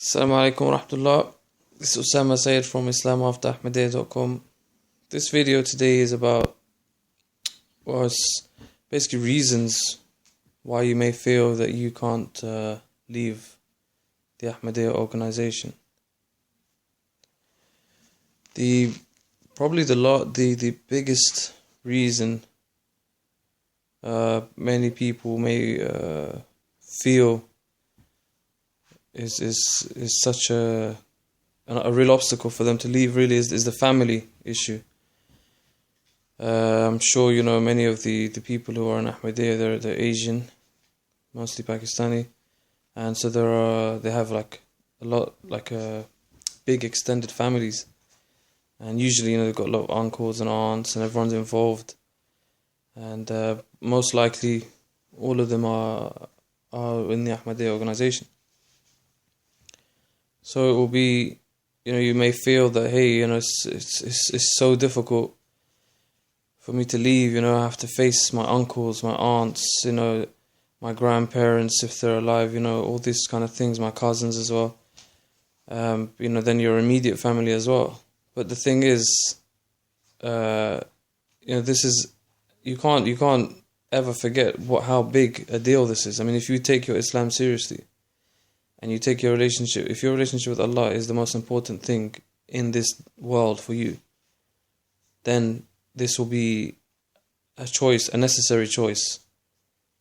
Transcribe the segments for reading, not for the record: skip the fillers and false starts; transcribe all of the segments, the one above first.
Assalamu alaikum wa rahmatullah. This is Osama Sayyid from islamafterahmadiyya.com. This video today is about, it's basically reasons why you may feel that you can't leave the Ahmadiyya organization. The biggest reason many people may feel is such a real obstacle for them to leave really is the family issue. I'm sure you know many of the people who are in Ahmadiyya, they're Asian, mostly Pakistani, and so they have big extended families, and usually they've got a lot of uncles and aunts and everyone's involved, and most likely all of them are in the Ahmadiyya organization. So it will be, you may feel that, hey, it's so difficult for me to leave. I have to face my uncles, my aunts, my grandparents if they're alive, all these kind of things, my cousins as well. Then your immediate family as well. But the thing is, this is, you can't ever forget how big a deal this is. I mean, if you take your Islam seriously, and you take your relationship, if your relationship with Allah is the most important thing in this world for you, then this will be a choice, a necessary choice.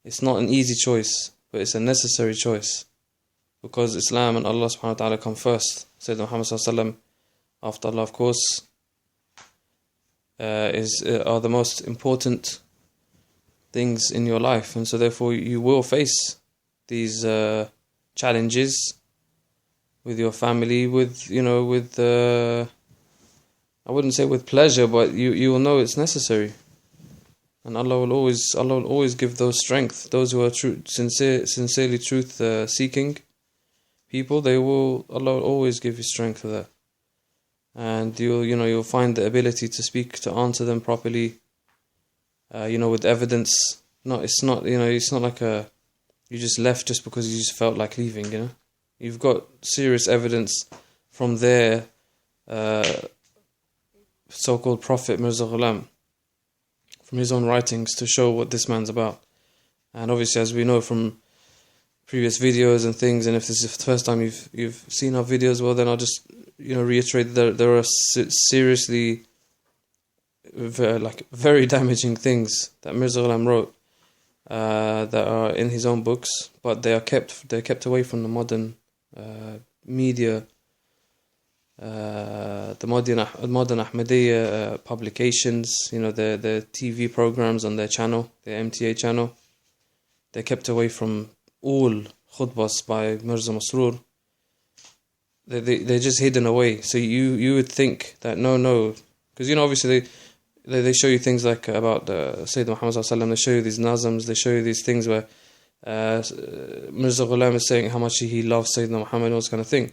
It's not an easy choice, but it's a necessary choice. Because Islam and Allah subhanahu wa ta'ala come first. Sayyidina Muhammad sallallahu alayhi wa sallam, after Allah of course, are the most important things in your life. And so therefore you will face these challenges with your family, I wouldn't say with pleasure, but you will know it's necessary, and Allah will always give those strength. Those who are sincerely truth seeking people, Allah will always give you strength for that, and you'll find the ability to speak, to answer them properly, with evidence. It's not like you just left just because you just felt like leaving, You've got serious evidence from their so-called prophet Mirza Ghulam, from his own writings, to show what this man's about. And obviously, as we know from previous videos and things, and if this is the first time you've seen our videos, well then I'll just reiterate that there are seriously very damaging things that Mirza Ghulam wrote, that are in his own books, but they're kept away from the modern media, the modern Ahmadiyya publications, the TV programs on their channel, the MTA channel. They're kept away from all khutbahs by Mirza Masroor. They're just hidden away. So you would think that no, because obviously they show you things like about Sayyidina Muhammad sallallahu alaihi wasallam. They show you these nazams. They show you these things where Mirza Ghulam is saying how much he loves Sayyidina Muhammad and all this kind of thing.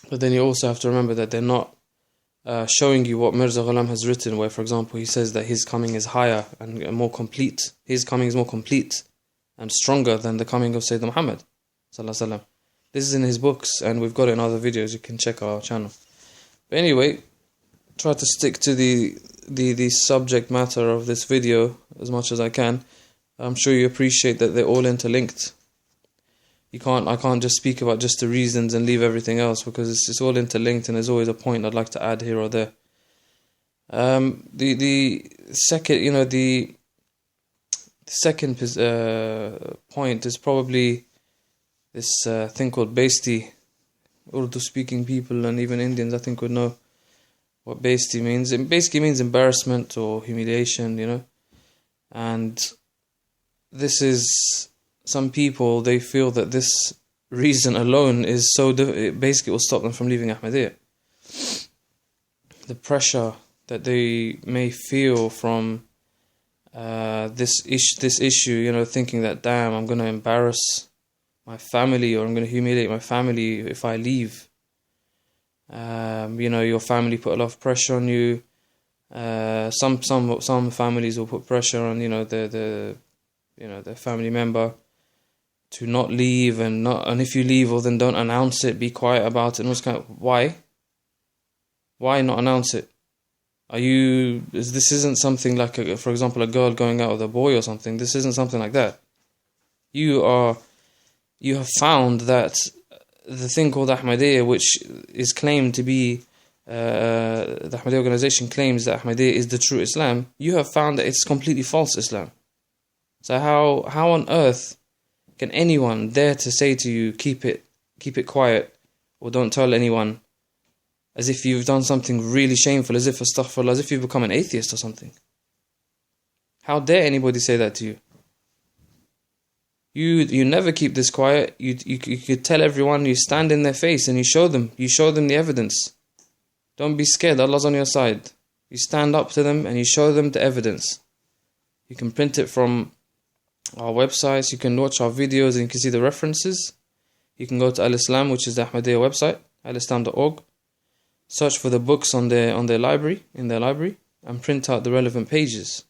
But then you also have to remember that they're not showing you what Mirza Ghulam has written, where, for example, he says that his coming is higher and more complete. His coming is more complete and stronger than the coming of Sayyidina Muhammad sallallahu alaihi wasallam. This is in his books, and we've got it in other videos. You can check our channel. But anyway, try to stick to the subject matter of this video as much as I can. I'm sure you appreciate that they're all interlinked. I can't just speak about just the reasons and leave everything else, because it's all interlinked, and there's always a point I'd like to add here or there. The second point is probably this thing called baisti. Urdu speaking people and even Indians, I think, would know what baisti means. It basically means embarrassment or humiliation, and this is, some people, they feel that this reason alone is it basically will stop them from leaving Ahmadiyya. The pressure that they may feel from this issue, thinking that, damn, I'm going to embarrass my family, or I'm going to humiliate my family if I leave. Your family put a lot of pressure on you. Some families will put pressure on their family member to not leave, and if you leave, well, then don't announce it, be quiet about it. And why? Why not announce it? This isn't something like, for example, a girl going out with a boy or something. This isn't something like that. You have found that the thing called Ahmadiyya, which is claimed to be, the Ahmadiyya organization claims that Ahmadiyya is the true Islam. You have found that it's completely false Islam. So how on earth can anyone dare to say to you, keep it quiet, or don't tell anyone, as if you've done something really shameful, as if, astaghfirullah, as if you've become an atheist or something? How dare anybody say that to you? You never keep this quiet. You could tell everyone, you stand in their face and you show them the evidence. Don't be scared, Allah's on your side. You stand up to them and you show them the evidence. You can print it from our websites, you can watch our videos and you can see the references. You can go to Al-Islam, which is the Ahmadiyya website, alislam.org. Search for the books in their library, and print out the relevant pages.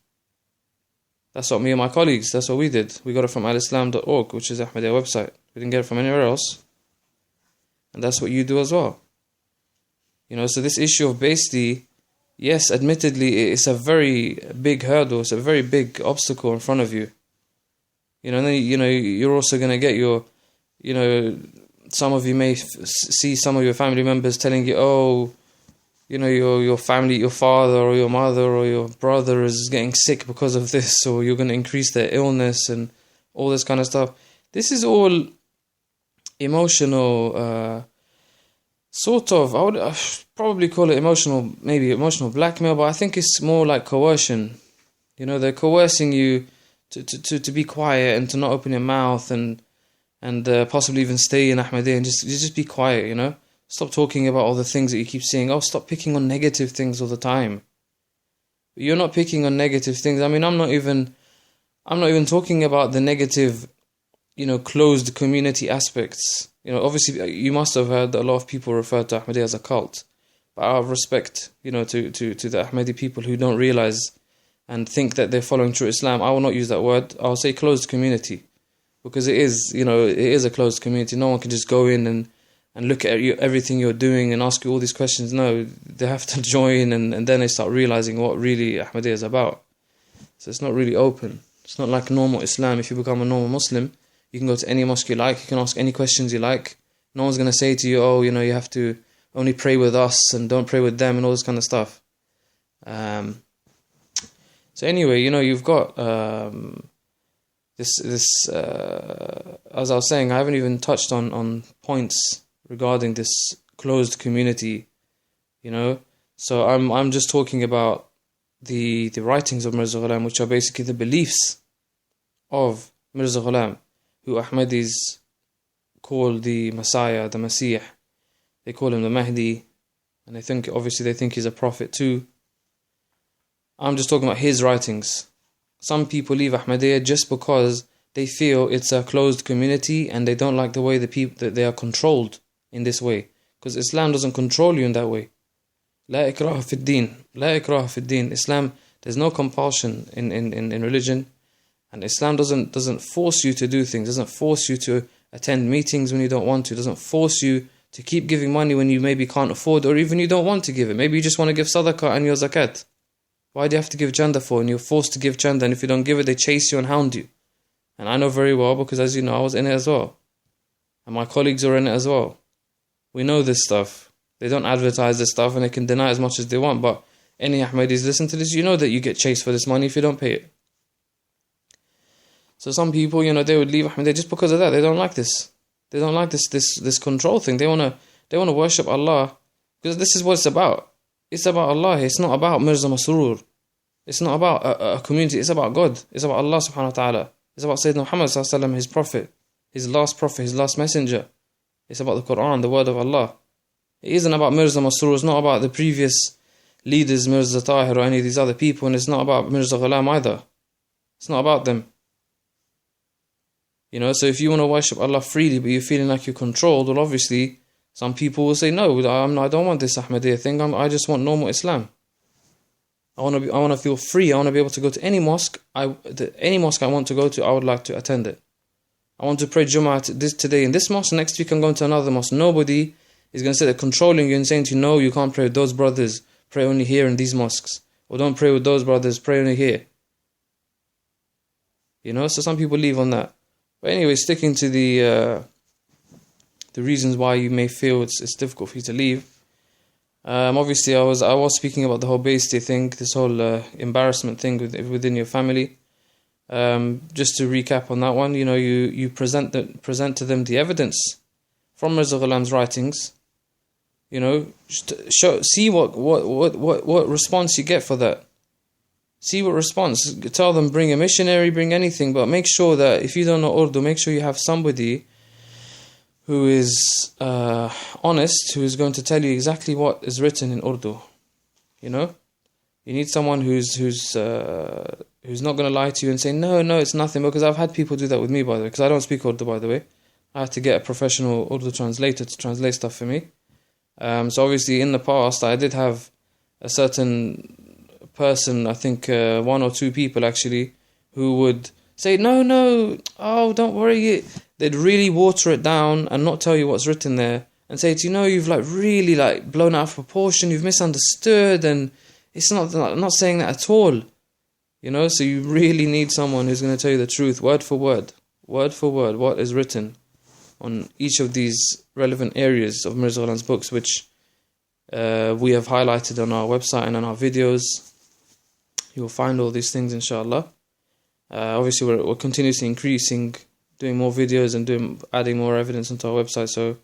That's what me and my colleagues, that's what we did. We got it from alislam.org, which is the Ahmadiyya website. We didn't get it from anywhere else. And that's what you do as well. So this issue of basically, yes, admittedly, it's a very big hurdle, it's a very big obstacle in front of you. And then, you're also going to get your, some of you may see some of your family members telling you, your family, your father or your mother or your brother is getting sick because of this, or you're going to increase their illness and all this kind of stuff. This is all emotional, sort of, I would probably call it emotional blackmail, but I think it's more like coercion. They're coercing you to be quiet and to not open your mouth and possibly even stay in Ahmadiyya and just be quiet, Stop talking about all the things that you keep saying. Oh, stop picking on negative things all the time. You're not picking on negative things. I mean, I'm not even talking about the negative, closed community aspects. Obviously, you must have heard that a lot of people refer to Ahmadiyya as a cult. But out of respect, to the Ahmadi people who don't realize and think that they're following true Islam, I will not use that word. I'll say closed community, because it is a closed community. No one can just go in and look at everything you're doing and ask you all these questions. No, they have to join, and then they start realizing what really Ahmadiyya is about. So it's not really open. It's not like normal Islam. If you become a normal Muslim, you can go to any mosque you like, you can ask any questions you like. No one's going to say to you, you have to only pray with us and don't pray with them and all this kind of stuff. So anyway, you've got this as I was saying, I haven't even touched on points regarding this closed community, So I'm just talking about the writings of Mirza Ghulam, which are basically the beliefs of Mirza Ghulam, who Ahmadis call the Messiah, the Masih. They call him the Mahdi, and they think he's a prophet too. I'm just talking about his writings. Some people leave Ahmadiyya just because they feel it's a closed community and they don't like the way that they are controlled in this way. Because Islam doesn't control you in that way. La ikraha fi din. La ikraha fi din. Islam, there's no compulsion in religion. And Islam doesn't force you to do things, doesn't force you to attend meetings when you don't want to, doesn't force you to keep giving money when you maybe can't afford, or even you don't want to give it. Maybe you just want to give sadaqah and your zakat. Why do you have to give chanda for? And you're forced to give chanda, and if you don't give it, they chase you and hound you. And I know very well, because as you know, I was in it as well. And my colleagues are in it as well. We know this stuff. They don't advertise this stuff and they can deny as much as they want, but any Ahmadis listen to this, you know that you get chased for this money if you don't pay it. So some people, they would leave Ahmadiyya just because of that. They don't like this. They don't like this control thing. They wanna worship Allah, because this is what it's about. It's about Allah. It's not about Mirza Masroor. It's not about a community. It's about God. It's about Allah subhanahu wa ta'ala. It's about Sayyidina Muhammad sallallahu alaihi wasallam, his prophet, his last messenger. It's about the Quran, the word of Allah. It isn't about Mirza Masroor. It's not about the previous leaders, Mirza Tahir or any of these other people, and it's not about Mirza Ghulam either. It's not about them. So if you want to worship Allah freely, but you're feeling like you're controlled, well, obviously, some people will say, no, I don't want this Ahmadiyya thing. I just want normal Islam. I want to feel free. I want to be able to go to any mosque. Any mosque I want to go to, I would like to attend it. I want to pray Jummah today in this mosque, next week I'm going to another mosque. Nobody is going to sit there controlling you and saying to you, no, you can't pray with those brothers, pray only here in these mosques. Or don't pray with those brothers, pray only here. You know, so some people leave on that. But anyway, sticking to the reasons why you may feel it's difficult for you to leave. Obviously, I was speaking about the whole basty thing, this whole embarrassment thing within your family. Just to recap on that one, you know, you present to them the evidence from Mirza Ghulam's writings. You know, see what response you get for that. See what response. Tell them, bring a missionary, bring anything, but make sure that if you don't know Urdu, make sure you have somebody who is honest, who is going to tell you exactly what is written in Urdu. You know, you need someone who's not going to lie to you and say no, it's nothing. Because I've had people do that with me, by the way. Because I don't speak Urdu, by the way. I had to get a professional Urdu translator to translate stuff for me. So obviously, in the past, I did have a certain person, I think 1 or 2 people actually, who would say, no, oh, don't worry. They'd really water it down and not tell you what's written there and say to you, no, you've really blown out of proportion, you've misunderstood, and it's not saying that at all. You know, so you really need someone who's going to tell you the truth, word for word, what is written on each of these relevant areas of Mirza Ghulam's books, which we have highlighted on our website and on our videos. You will find all these things, inshallah. Obviously, we're continuously increasing, doing more videos and adding more evidence onto our website. So,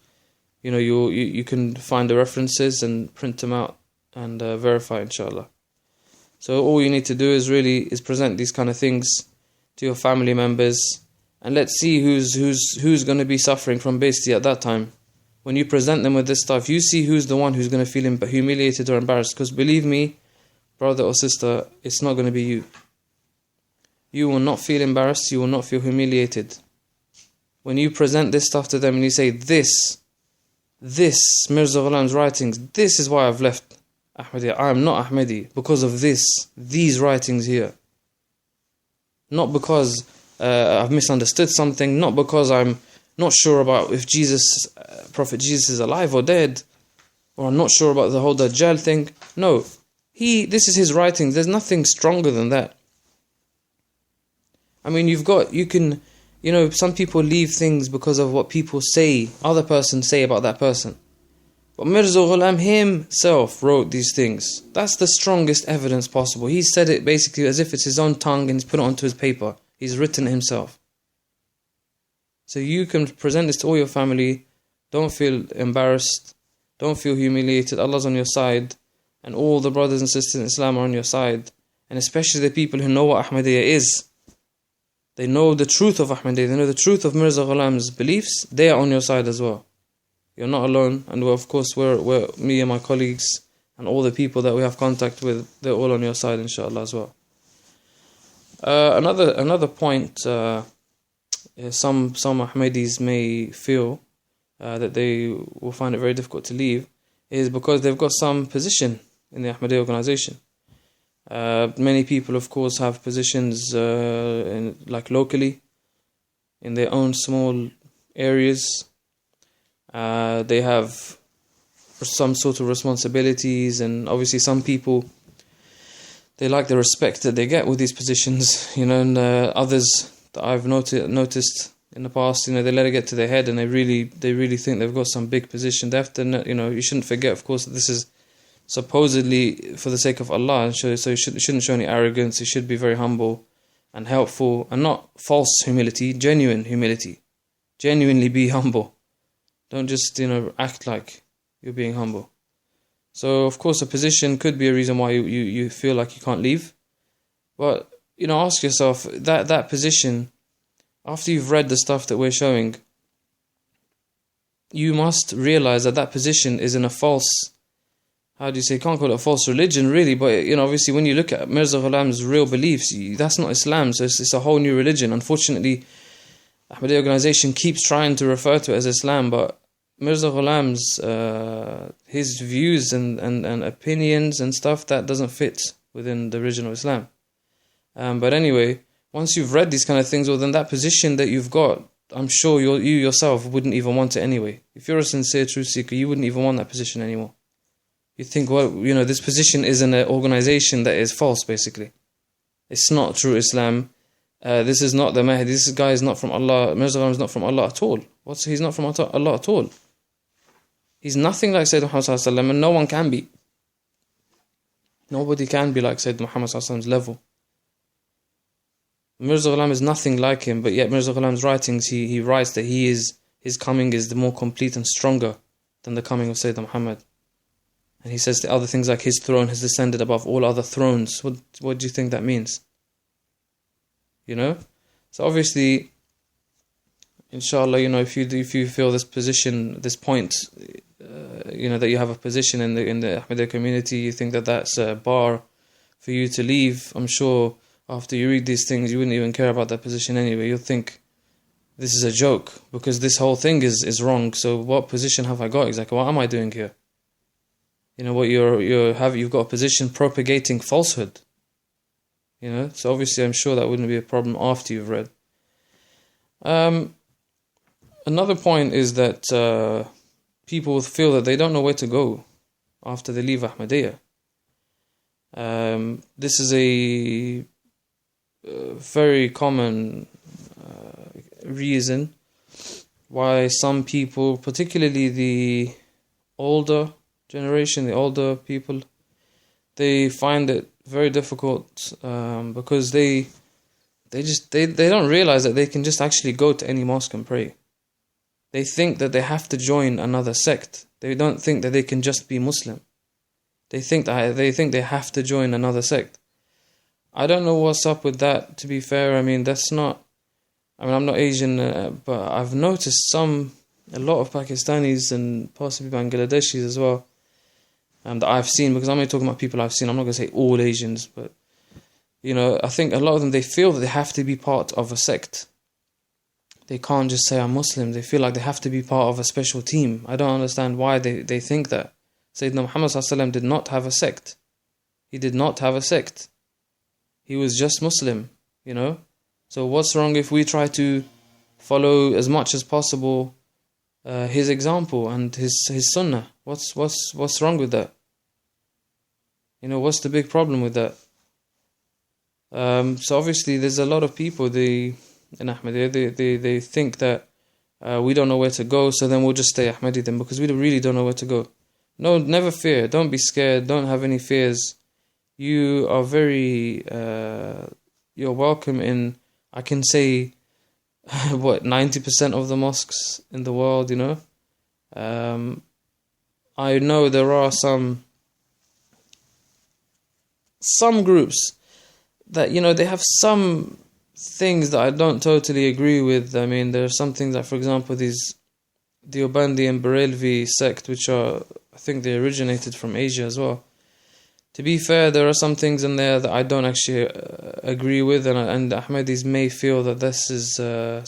you know, you can find the references and print them out and verify, inshallah. So all you need to do is present these kind of things to your family members, and let's see who's going to be suffering from basty at that time. When you present them with this stuff, you see who's the one who's going to feel humiliated or embarrassed. Because believe me, brother or sister, it's not going to be you. You will not feel embarrassed, you will not feel humiliated. When you present this stuff to them and you say, this Mirza Ghulam's writings, this is why I've left Ahmadiyya. I am not Ahmadi because of these writings here. Not because I've misunderstood something, not because I'm not sure about if Prophet Jesus is alive or dead, or I'm not sure about the whole Dajjal thing. No, this is his writings. There's nothing stronger than that. I mean, some people leave things because of what people say, other persons say about that person. But Mirza Ghulam himself wrote these things. That's the strongest evidence possible. He said it basically as if it's his own tongue and he's put it onto his paper. He's written it himself. So you can present this to all your family. Don't feel embarrassed. Don't feel humiliated. Allah's on your side. And all the brothers and sisters in Islam are on your side. And especially the people who know what Ahmadiyya is. They know the truth of Ahmadiyya. They know the truth of Mirza Ghulam's beliefs. They are on your side as well. You're not alone. And of course, we're me and my colleagues and all the people that we have contact with, they're all on your side, inshallah, as well. Another point, some Ahmadis may feel that they will find it very difficult to leave, is because they've got some position in the Ahmadiyya organization. Many people, of course, have positions locally in their own small areas. They have some sort of responsibilities, and obviously some people, they like the respect that they get with these positions, and others that I've noticed in the past, they let it get to their head and they really think they've got some big position. They have to, you shouldn't forget, of course, that this is supposedly for the sake of Allah, so you shouldn't show any arrogance. You should be very humble and helpful, and not false humility, genuine humility. Genuinely be humble. Don't just, act like you're being humble. So, of course, a position could be a reason why you feel like you can't leave. But, ask yourself, that position, after you've read the stuff that we're showing, you must realize that position is in a false, you can't call it a false religion, really, but, obviously when you look at Mirza Ghulam's real beliefs, that's not Islam, so it's a whole new religion. Unfortunately, Ahmadiyya organization keeps trying to refer to it as Islam, but Mirza Ghulam's his views and opinions and stuff, that doesn't fit within the original Islam. But anyway, once you've read these kind of things, well, then that position that you've got, I'm sure you yourself wouldn't even want it anyway. If you're a sincere truth seeker, you wouldn't even want that position anymore. You think, well, this position is in an organization that is false, basically. It's not true Islam. This is not the Mahdi. This guy is not from Allah. Mirza Ghulam is not from Allah at all. He's not from Allah at all. He's nothing like Sayyidina Muhammad sallallahu alaihi wasallam, and no one can be. Nobody can be like Sayyidina Muhammad sallallahu alaihi wasallam's level. Mirza Ghulam is nothing like him, but yet Mirza Ghulam's writings, he writes that his coming is the more complete and stronger than the coming of Sayyidina Muhammad. And he says the other things like his throne has descended above all other thrones. What do you think that means? So obviously, inshallah, if you feel this position, this point, that you have a position in the Ahmadiyya community, you think that that's a bar for you to leave. I'm sure after you read these things, you wouldn't even care about that position anyway. You'll think this is a joke because this whole thing is wrong. So what position have I got exactly? What am I doing here? You've got a position propagating falsehood. So obviously I'm sure that wouldn't be a problem after you've read. Another point is that people feel that they don't know where to go after they leave Ahmadiyya. This is a very common reason why some people, particularly the older generation, the older people, they find it very difficult because they don't realize that they can just actually go to any mosque and pray. They think that they have to join another sect. They don't think that they can just be Muslim. They think they have to join another sect. I don't know what's up with that, to be fair. I'm not Asian, but I've noticed a lot of Pakistanis and possibly Bangladeshis as well, that I've seen, because I'm only talking about people I've seen. I'm not going to say all Asians, but I think a lot of them, they feel that they have to be part of a sect. They can't just say I'm Muslim. They feel like they have to be part of a special team. I don't understand why they think that. Sayyidina Muhammad sallallahu alaihi wasallam did not have a sect. He did not have a sect. He was just Muslim, So what's wrong if we try to follow as much as possible his example and his sunnah? What's wrong with that? What's the big problem with that? So obviously there's a lot of people in Ahmadiyya, they think that we don't know where to go, so then we'll just stay Ahmadi then, because we really don't know where to go. No, never fear. Don't be scared. Don't have any fears. You are very, you're welcome in, I can say, 90% of the mosques in the world, I know there are some groups that, they have some things that I don't totally agree with. There are some things that, for example, the Deobandi and Barelvi sect, which are, I think they originated from Asia as well. To be fair, there are some things in there that I don't actually agree with, and Ahmadis may feel that this is,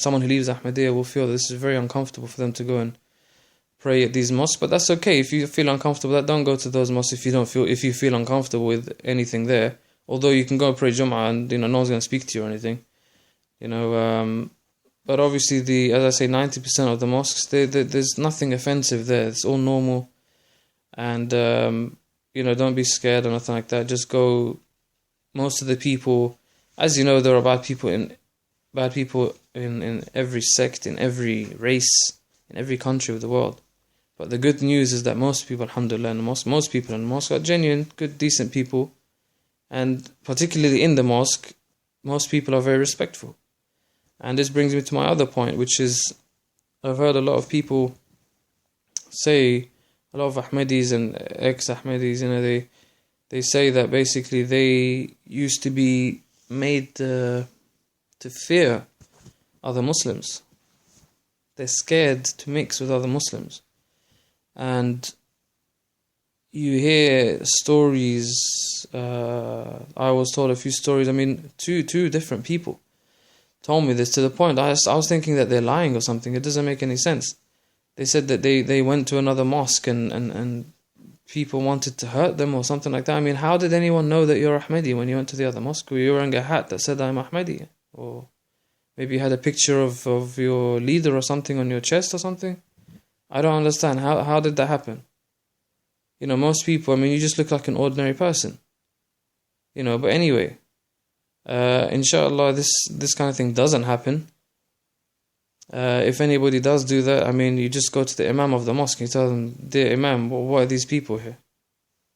someone who leaves Ahmadiyya will feel that this is very uncomfortable for them to go and pray at these mosques, but that's okay. If you feel uncomfortable, don't go to those mosques if you feel uncomfortable with anything there. Although you can go pray Jum'ah and no one's going to speak to you or anything, But obviously, as I say, 90% of the mosques, there's nothing offensive there. It's all normal, and don't be scared or nothing like that. Just go. Most of the people, as you know, there are bad people in every sect, in every race, in every country of the world. But the good news is that most people, alhamdulillah, in the mosque, most people in the mosque are genuine, good, decent people. And particularly in the mosque, most people are very respectful. And this brings me to my other point, which is, I've heard a lot of people say, a lot of Ahmadis and ex-Ahmadis, they say that basically they used to be made to fear other Muslims. They're scared to mix with other Muslims. And you hear stories, I was told a few stories, two different people told me this, to the point I was thinking that they're lying or something. It doesn't make any sense. They said that they went to another mosque and people wanted to hurt them or something like that. How did anyone know that you're Ahmadi when you went to the other mosque? Were you wearing a hat that said I'm Ahmadi? Or Maybe you had a picture of your leader or something on your chest or something. I don't understand. How did that happen? Most people, you just look like an ordinary person. But anyway, inshallah, this kind of thing doesn't happen. If anybody does do that, you just go to the imam of the mosque and you tell them, dear imam, what are these people here?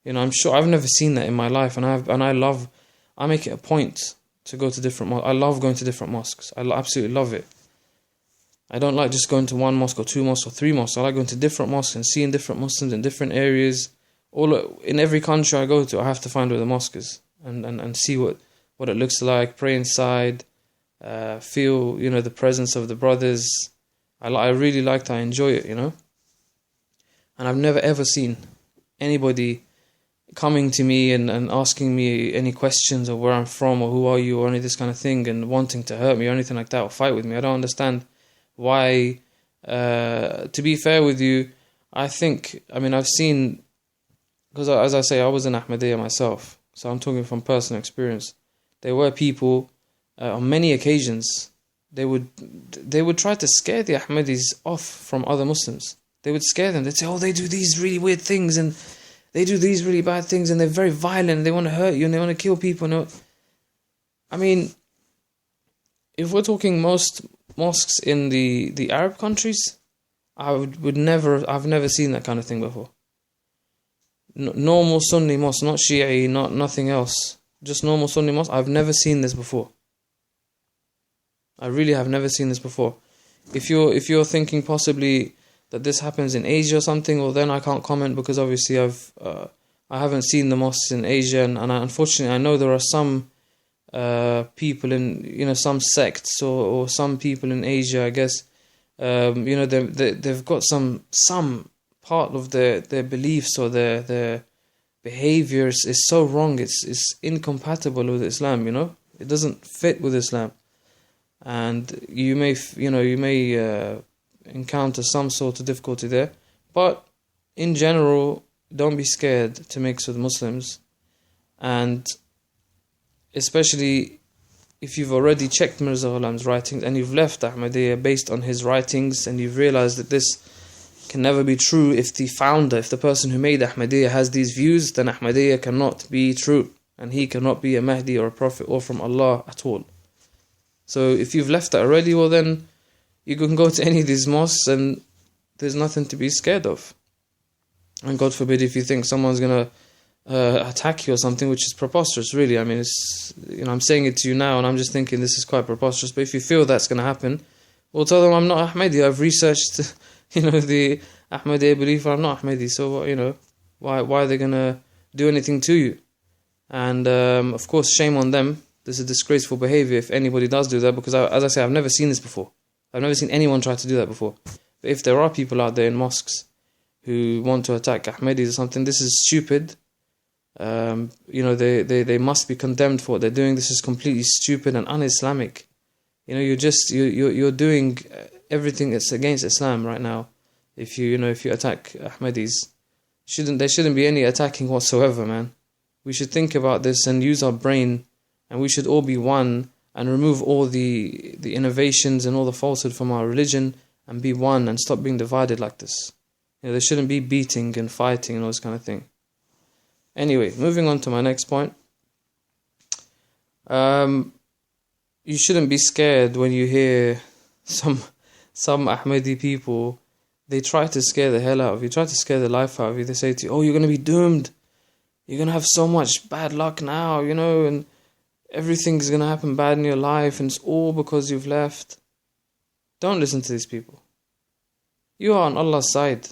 I'm sure I've never seen that in my life, and I make it a point to go to different mosques. I love going to different mosques. I absolutely love it. I don't like just going to one mosque or two mosques or three mosques. I like going to different mosques and seeing different Muslims in different areas. In every country I go to, I have to find where the mosque is and see what it looks like, pray inside, feel, the presence of the brothers. I really like that. I enjoy it, And I've never ever seen anybody coming to me and asking me any questions of where I'm from or who are you or any of this kind of thing and wanting to hurt me or anything like that or fight with me. I don't understand why. To be fair with you, I think, I've seen, because as I say, I was an Ahmadiyya myself, so I'm talking from personal experience. There were people, on many occasions, they would try to scare the Ahmadis off from other Muslims. They would scare them. They'd say, they do these really weird things and they do these really bad things and they're very violent and they want to hurt you and they want to kill people. If we're talking most mosques in the Arab countries, I've never seen that kind of thing before. Normal Sunni mosque, not Shi'i, not nothing else. Just normal Sunni mosque. I've never seen this before. I really have never seen this before. If you're thinking possibly that this happens in Asia or something, well then I can't comment because obviously I haven't seen the mosques in Asia, and unfortunately I know there are some people in some sects or some people in Asia, I guess, they've got some part of their beliefs or their behaviors is so wrong, it's incompatible with Islam, it doesn't fit with Islam, and you may encounter some sort of difficulty there. But in general, don't be scared to mix with Muslims, and especially if you've already checked Mirza Ghulam's writings and you've left Ahmadiyya based on his writings and you've realized that this can never be true. If the person who made Ahmadiyya has these views, then Ahmadiyya cannot be true and he cannot be a Mahdi or a prophet or from Allah at all. So if you've left that already, well then you can go to any of these mosques and there's nothing to be scared of. And God forbid if you think someone's going to attack you or something, which is preposterous, really. It's, I'm saying it to you now and I'm just thinking this is quite preposterous. But if you feel that's going to happen, well, tell them I'm not Ahmadi. I've researched, the Ahmadiyya belief. I'm not Ahmadi. So, why are they going to do anything to you? And, of course, shame on them. This is disgraceful behavior if anybody does do that, because, as I say, I've never seen this before. I've never seen anyone try to do that before. But if there are people out there in mosques who want to attack Ahmadis or something, this is stupid. They must be condemned for what they're doing. This is completely stupid and un-Islamic. You're doing everything that's against Islam right now. If you attack Ahmadis, there shouldn't be any attacking whatsoever, man. We should think about this and use our brain, and we should all be one and remove all the innovations and all the falsehood from our religion and be one and stop being divided like this. There shouldn't be beating and fighting and all this kind of thing. Anyway, moving on to my next point. You shouldn't be scared when you hear some Ahmadi people, they try to scare the hell out of you, try to scare the life out of you. They say to you, you're going to be doomed. You're going to have so much bad luck now, and everything's going to happen bad in your life, and it's all because you've left. Don't listen to these people. You are on Allah's side.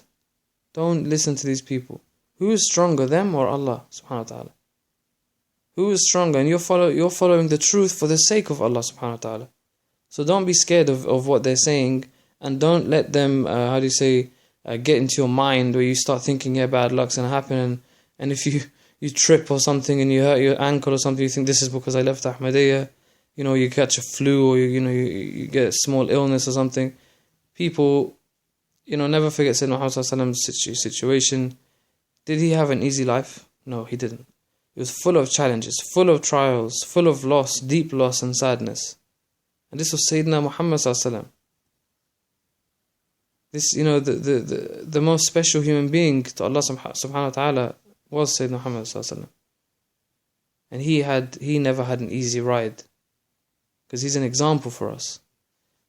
Don't listen to these people. Who is stronger, them or Allah subhanahu wa ta'ala? Who is stronger? And you're following the truth for the sake of Allah subhanahu wa ta'ala. So don't be scared of what they're saying, and don't let them, get into your mind where you start thinking, bad luck's going to happen, and if you trip or something and you hurt your ankle or something, you think this is because I left Ahmadiyya, you catch a flu or you get a small illness or something. People, never forget Sayyidina Muhammad sallallahu alaihi wasallam's situation. Did he have an easy life? No, he didn't. It was full of challenges, full of trials, full of loss, deep loss and sadness. And this was Sayyidina Muhammad sallallahu alaihi wasallam. This, the most special human being to Allah subhanahu wa ta'ala was Sayyidina Muhammad sallallahu alaihi wasallam. And he never had an easy ride, because he's an example for us.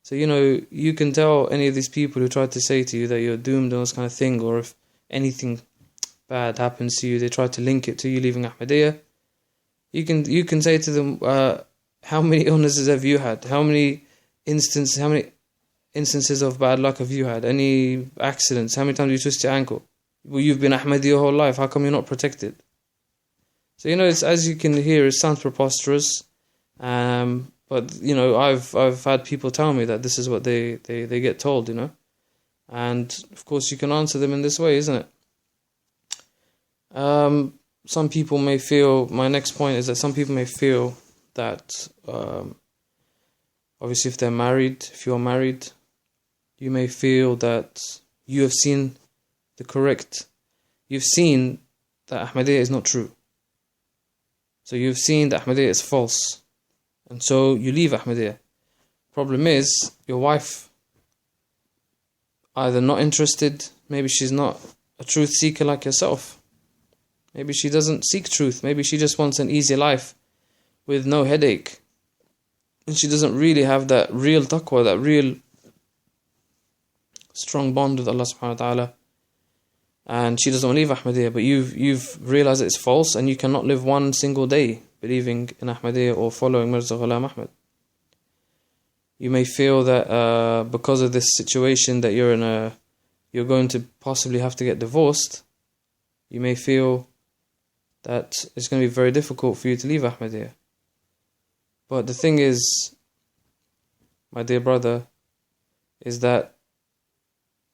So, you can tell any of these people who try to say to you that you're doomed and this kind of thing, or if anything bad happens to you, they try to link it to you leaving Ahmadiyya. You can say to them, how many illnesses have you had? How many instances of bad luck have you had? Any accidents? How many times you twist your ankle? Well, you've been Ahmadi your whole life. How come you're not protected? So, it's, as you can hear, it sounds preposterous. But, I've had people tell me that this is what they get told, And, of course, you can answer them in this way, isn't it? Some people may feel, my next point is that some people may feel that, obviously if they're married, if you're married, you may feel that you have seen you've seen that Ahmadiyya is not true. So you've seen that Ahmadiyya is false. And so you leave Ahmadiyya. Problem is, your wife either not interested, maybe she's not a truth seeker like yourself. Maybe she doesn't seek truth. Maybe she just wants an easy life with no headache. And she doesn't really have that real taqwa, that real strong bond with Allah subhanahu wa ta'ala. And she doesn't want to leave Ahmadiyya, but you've realized it's false, and you cannot live one single day believing in Ahmadiyya or following Mirza Ghulam Ahmad. You may feel that because of this situation that you're going to possibly have to get divorced. You may feel that it's going to be very difficult for you to leave Ahmadiyya. But the thing is, my dear brother, is that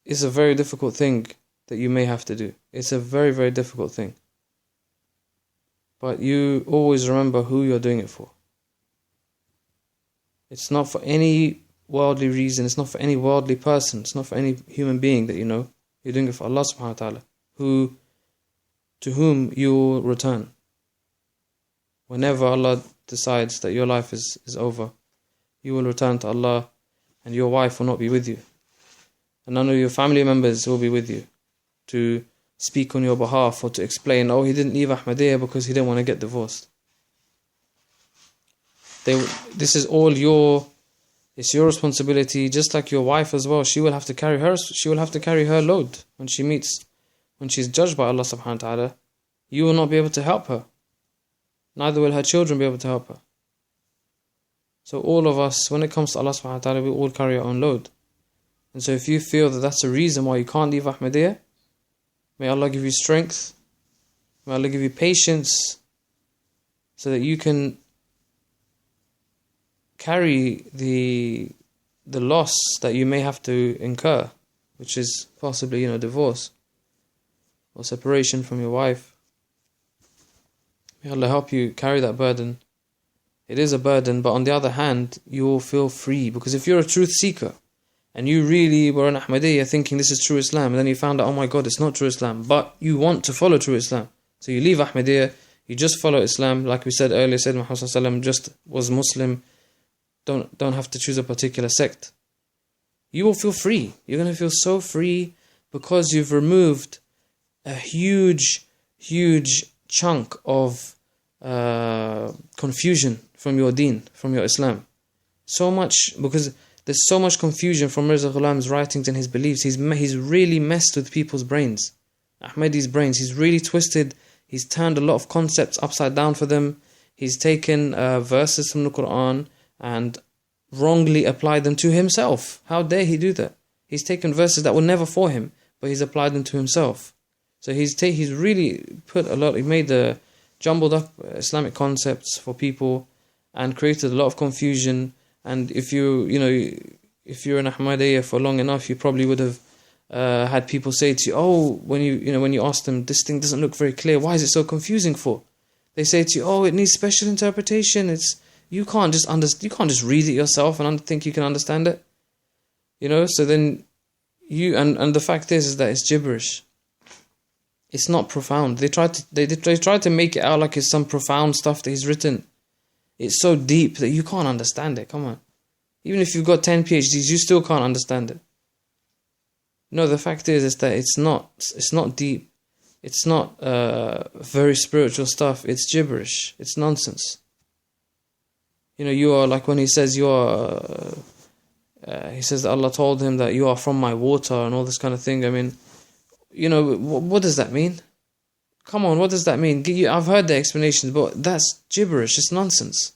it's a very difficult thing that you may have to do. It's a very, very difficult thing. But you always remember who you're doing it for. It's not for any worldly reason. It's not for any worldly person. It's not for any human being that you know. You're doing it for Allah subhanahu wa ta'ala, to whom you will return. Whenever Allah decides that your life is over, you will return to Allah, and your wife will not be with you. And none of your family members will be with you to speak on your behalf or to explain, oh, he didn't leave Ahmadiyya because he didn't want to get divorced. This is all it's your responsibility, just like your wife as well. She will have to carry her load when she's judged by Allah subhanahu wa ta'ala. You will not be able to help her. Neither will her children be able to help her. So all of us, when it comes to Allah subhanahu wa ta'ala, we all carry our own load. And so if you feel that that's a reason why you can't leave Ahmadiyya, may Allah give you strength, may Allah give you patience, so that you can carry the loss that you may have to incur, which is possibly, divorce or separation from your wife. May Allah help you carry that burden. It is a burden, but on the other hand, you will feel free, because if you're a truth seeker, and you really were an Ahmadiyya thinking this is true Islam, and then you found out, oh my God, it's not true Islam, but you want to follow true Islam. So you leave Ahmadiyya, you just follow Islam, like we said earlier, said Muhammad just was Muslim, don't have to choose a particular sect. You will feel free. You're going to feel so free, because you've removed a huge, huge chunk of confusion from your deen, from your Islam. So much, because there's so much confusion from Mirza Ghulam's writings and his beliefs. He's really messed with people's brains, Ahmadi's brains. He's really twisted. He's turned a lot of concepts upside down for them. He's taken verses from the Quran and wrongly applied them to himself. How dare he do that? He's taken verses that were never for him, but he's applied them to himself. So he's really put a lot. He made the jumbled up Islamic concepts for people and created a lot of confusion. And if you're an Ahmadiyya for long enough, you probably would have had people say to you, oh, when you ask them, this thing doesn't look very clear, why is it so confusing for? They say to you, oh, it needs special interpretation. You can't just read it yourself and think you can understand it. So then and the fact is that it's gibberish. It's not profound. They try to make it out like it's some profound stuff that he's written. It's so deep that you can't understand it. Come on. Even if you've got 10 PhDs, you still can't understand it. No, the fact is that it's not deep. It's not very spiritual stuff. It's gibberish. It's nonsense. You are like when he says he says that Allah told him that you are from my water and all this kind of thing. I mean, what does that mean? Come on, what does that mean? I've heard the explanations, but that's gibberish. It's nonsense.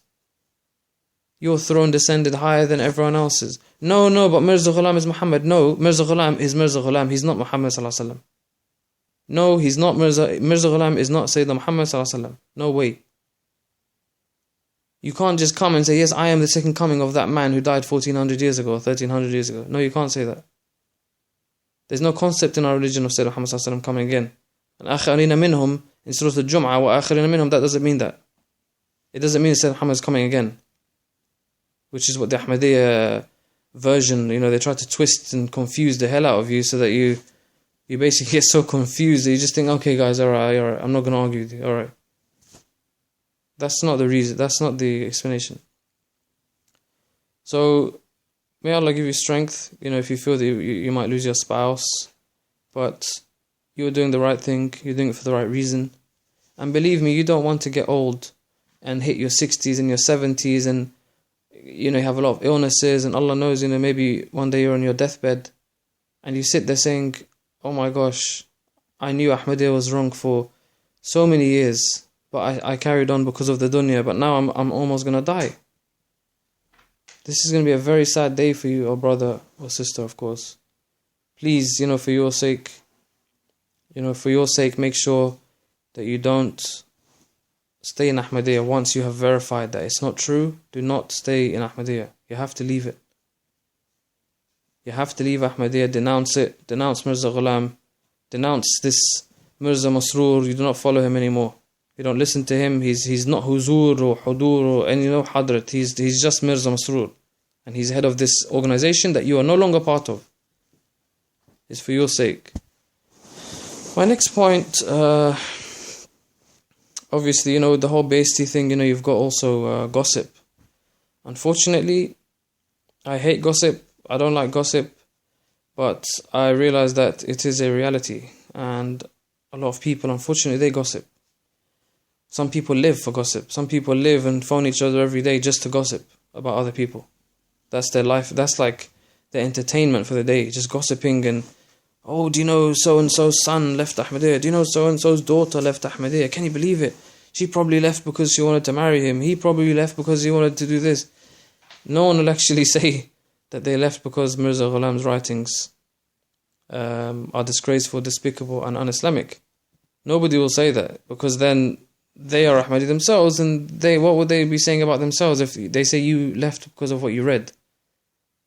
Your throne descended higher than everyone else's. No, but Mirza Ghulam is Muhammad. No, Mirza Ghulam is Mirza Ghulam. He's not Muhammad sallallahu alaihi wasallam. No, he's not Mirza Ghulam is not Sayyidina Muhammad sallallahu alaihi wasallam. No way. You can't just come and say, yes, I am the second coming of that man who died 1400 years ago, 1300 years ago. No, you can't say that. There's no concept in our religion of Sayyidina Muhammad sallallahu alaihi wasallam coming again. And akharina minhum in Surah Al-Jum'ah, wa akharina minhum, that doesn't mean that. It doesn't mean Sayyidina Muhammad is coming again. Which is what the Ahmadiyya version, they try to twist and confuse the hell out of you so that you basically get so confused that you just think, okay guys, alright, I'm not going to argue with you, alright. That's not the reason, that's not the explanation. So, may Allah give you strength, if you feel that you might lose your spouse, but you're doing the right thing, you're doing it for the right reason. And believe me, you don't want to get old and hit your 60s and your 70s and you have a lot of illnesses, and Allah knows, maybe one day you're on your deathbed and you sit there saying, oh my gosh, I knew Ahmadiyya was wrong for so many years, but I carried on because of the dunya, but now I'm almost going to die. This is going to be a very sad day for you, or brother or sister, of course. Please, for your sake, make sure that you don't stay in Ahmadiyya once you have verified that it's not true. Do not stay in Ahmadiyya. You have to leave it. You have to leave Ahmadiyya, denounce it, denounce Mirza Ghulam, denounce this Mirza Masroor. You do not follow him anymore. You don't listen to him. He's not Huzur or Hudur or any Hadrat. He's just Mirza Masroor. And he's head of this organization that you are no longer part of. It's for your sake. My next point, obviously, the whole Baisty thing, you've got also gossip. Unfortunately, I hate gossip. I don't like gossip. But I realize that it is a reality. And a lot of people, unfortunately, they gossip. Some people live for gossip. Some people live and phone each other every day just to gossip about other people. That's their life. That's like their entertainment for the day. Just gossiping and, oh, do you know so-and-so's son left Ahmadiyya? Do you know so-and-so's daughter left Ahmadiyya? Can you believe it? She probably left because she wanted to marry him. He probably left because he wanted to do this. No one will actually say that they left because Mirza Ghulam's writings are disgraceful, despicable and un-Islamic. Nobody will say that, because then they are Ahmadi themselves, and what would they be saying about themselves if they say you left because of what you read?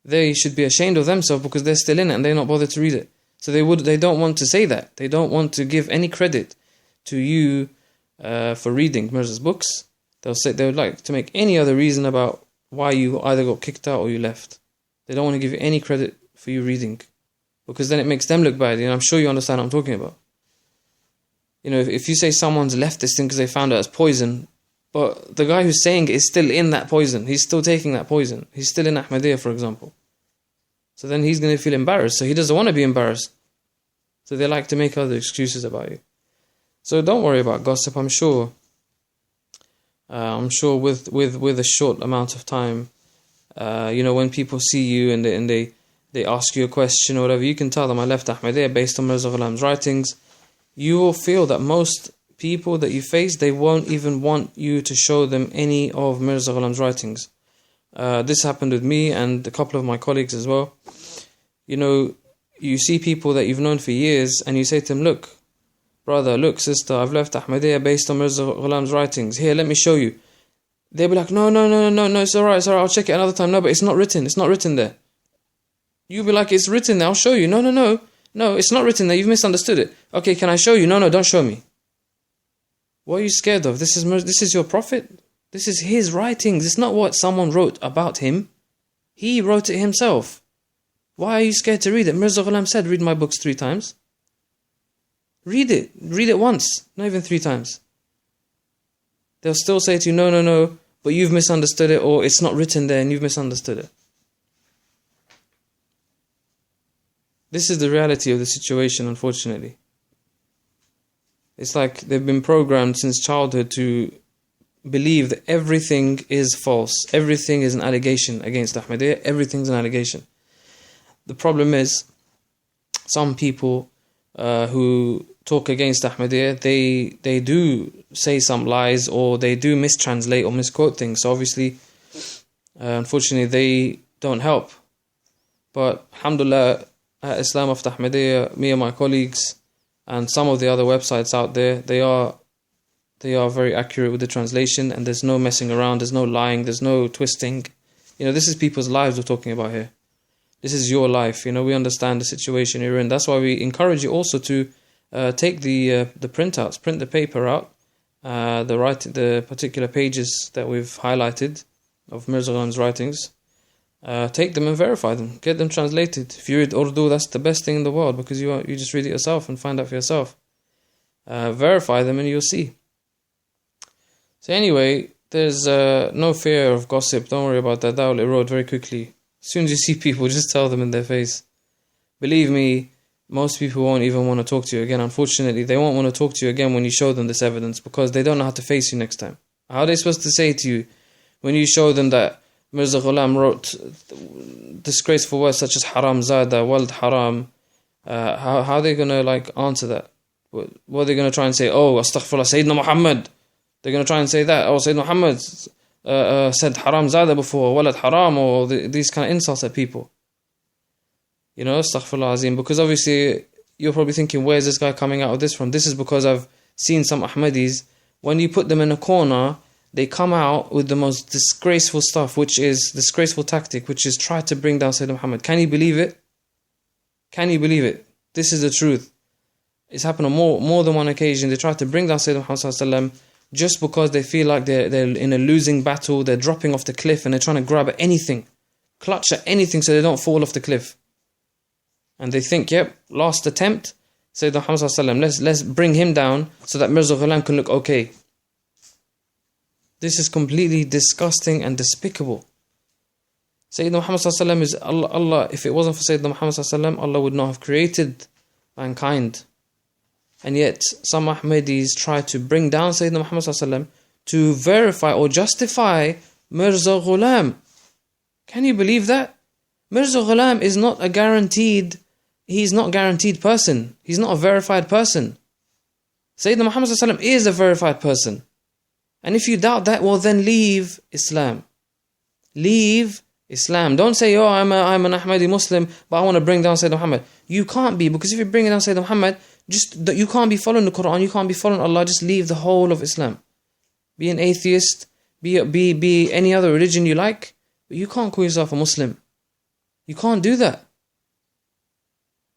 They should be ashamed of themselves because they're still in it and they're not bothered to read it. So they don't want to say that. They don't want to give any credit to you for reading Mirza's books. They would like to make any other reason about why you either got kicked out or you left. They don't want to give you any credit for you reading, because then it makes them look bad. I'm sure you understand what I'm talking about. If you say someone's left this thing because they found it as poison, but the guy who's saying it is still in that poison, he's still taking that poison, he's still in Ahmadiyya, for example. So then he's going to feel embarrassed. So he doesn't want to be embarrassed. So they like to make other excuses about you. So don't worry about gossip. I'm sure with a short amount of time, when people see you and they ask you a question or whatever, you can tell them I left Ahmadiyya based on Mirza Ghulam's writings. You will feel that most people that you face, they won't even want you to show them any of Mirza Ghulam's writings. This happened with me and a couple of my colleagues as well. You see people that you've known for years and you say to them, look, brother, look, sister, I've left Ahmadiyya based on Mirza Ghulam's writings. Here, let me show you. They'll be like, no, it's alright, I'll check it another time. No, but it's not written there. You'll be like, it's written there, I'll show you. No, it's not written there, you've misunderstood it. Okay, can I show you? No, don't show me. What are you scared of? This is your prophet. This is his writings. It's not what someone wrote about him. He wrote it himself. Why are you scared to read it? Mirza Ghulam said, read my books 3 times. Read it once, not even 3 times. They'll still say to you, no, but you've misunderstood it, or it's not written there and you've misunderstood it. This is the reality of the situation, unfortunately. It's like they've been programmed since childhood to believe that everything is false. Everything is an allegation against Ahmadiyya. Everything's an allegation. The problem is, some people who talk against Ahmadiyya, they do say some lies, or they do mistranslate or misquote things. So obviously, unfortunately, they don't help. But alhamdulillah, at Islam of Ahmadiyya, me and my colleagues and some of the other websites out there, they are very accurate with the translation, and there's no messing around, there's no lying, there's no twisting. This is people's lives we're talking about here. This is your life. We understand the situation you're in. That's why we encourage you also to take the printouts, print the paper out, the particular pages that we've highlighted of Mirza Ghulam's writings. Take them and verify them. Get them translated. If you read Urdu, that's the best thing in the world, because you just read it yourself and find out for yourself. Verify them and you'll see. So anyway, there's no fear of gossip. Don't worry about that. That will erode very quickly. As soon as you see people, just tell them in their face. Believe me, most people won't even want to talk to you again. Unfortunately, they won't want to talk to you again when you show them this evidence, because they don't know how to face you next time. How are they supposed to say to you when you show them that Mirza Ghulam wrote disgraceful words such as haram zada, walad haram? How are they going to answer that? What are they going to try and say? Oh, astaghfirullah, Sayyidina Muhammad. They're going to try and say that. Oh, Sayyidina Muhammad said haram zada before, walad haram, or these kind of insults at people. Astaghfirullah azim. Because obviously you're probably thinking, where's this guy coming out of this from? This is because I've seen some Ahmadis, when you put them in a corner, they come out with the most disgraceful stuff, which is disgraceful tactic, which is try to bring down Sayyidina Muhammad. Can you believe it? Can you believe it? This is the truth. It's happened on more than one occasion. They try to bring down Sayyidina Muhammad sallallahu alaihi wasallam just because they feel like they're in a losing battle. They're dropping off the cliff and they're trying to grab at anything, clutch at anything so they don't fall off the cliff. And they think, yep, last attempt, Sayyidina Muhammad sallallahu alaihi wasallam, let's bring him down so that Mirza Ghulam can look okay. This is completely disgusting and despicable. Sayyidina Muhammad sallallahu alaihi wasallam is Allah. If it wasn't for Sayyidina Muhammad sallallahu alaihi wasallam, Allah would not have created mankind. And yet, some Ahmadis try to bring down Sayyidina Muhammad sallallahu alaihi wasallam to verify or justify Mirza Ghulam. Can you believe that? Mirza Ghulam is not a guaranteed. He's not a guaranteed person. He's not a verified person. Sayyidina Muhammad sallallahu alaihi wasallam is a verified person. And if you doubt that, well then leave Islam. Leave Islam. Don't say, oh, I'm an Ahmadi Muslim, but I want to bring down Sayyidina Muhammad. You can't be, because if you bring down Sayyidina Muhammad, you can't be following the Quran, you can't be following Allah. Just leave the whole of Islam. Be an atheist, be any other religion you like, but you can't call yourself a Muslim. You can't do that.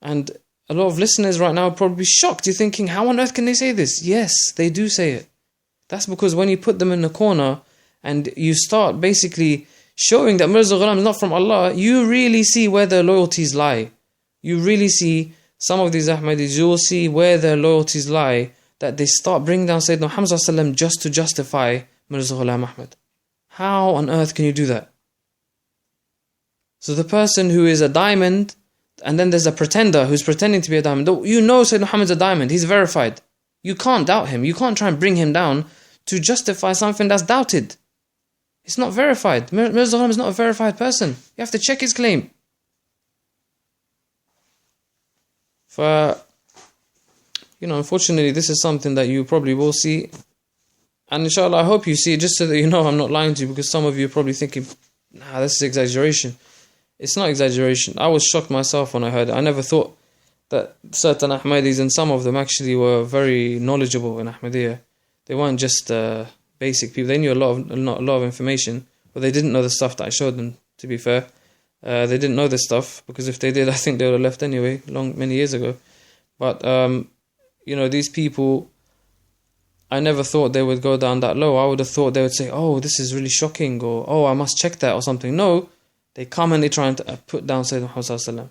And a lot of listeners right now are probably shocked. You're thinking, how on earth can they say this? Yes, they do say it. That's because when you put them in a corner and you start basically showing that Mirza Ghulam is not from Allah, you really see where their loyalties lie. You really see some of these Ahmadis, you will see where their loyalties lie, that they start bringing down Sayyidina Muhammad sallallahu alaihi wasallam just to justify Mirza Ghulam Ahmad. How on earth can you do that? So the person who is a diamond, and then there's a pretender who's pretending to be a diamond. You know Sayyidina Muhammad's a diamond, he's verified. You can't doubt him. You can't try and bring him down to justify something that's doubted. It's not verified. Mirza Ghulam is not a verified person. You have to check his claim. Unfortunately, this is something that you probably will see. And inshallah, I hope you see it, just so that you know I'm not lying to you, because some of you are probably thinking, nah, this is exaggeration. It's not exaggeration. I was shocked myself when I heard it. I never thought that certain Ahmadis, and some of them actually were very knowledgeable in Ahmadiyya. They weren't just basic people. They knew a lot of information, but they didn't know the stuff that I showed them, to be fair. They didn't know this stuff, because if they did, I think they would have left anyway, many years ago. But, these people, I never thought they would go down that low. I would have thought they would say, oh, this is really shocking, or, oh, I must check that, or something. No, they come and they try and put down Sayyidina Muhammad sallallahu alaihi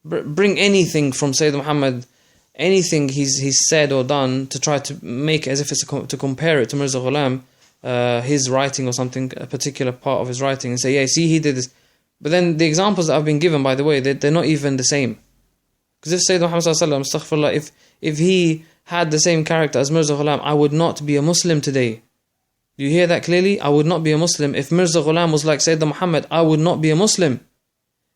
wasallam. Bring anything from Sayyidina Muhammad, anything he's said or done, to try to make it as if it's to compare it to Mirza Ghulam, his writing or something, a particular part of his writing, and say, yeah, see, he did this. But then the examples that I've been given, by the way, they're not even the same. Because if Sayyidina Muhammad sallallahu alaihi wasallam, astaghfirullah, if he had the same character as Mirza Ghulam, I would not be a Muslim today. Do you hear that clearly? I would not be a Muslim. If Mirza Ghulam was like Sayyidina Muhammad, I would not be a Muslim.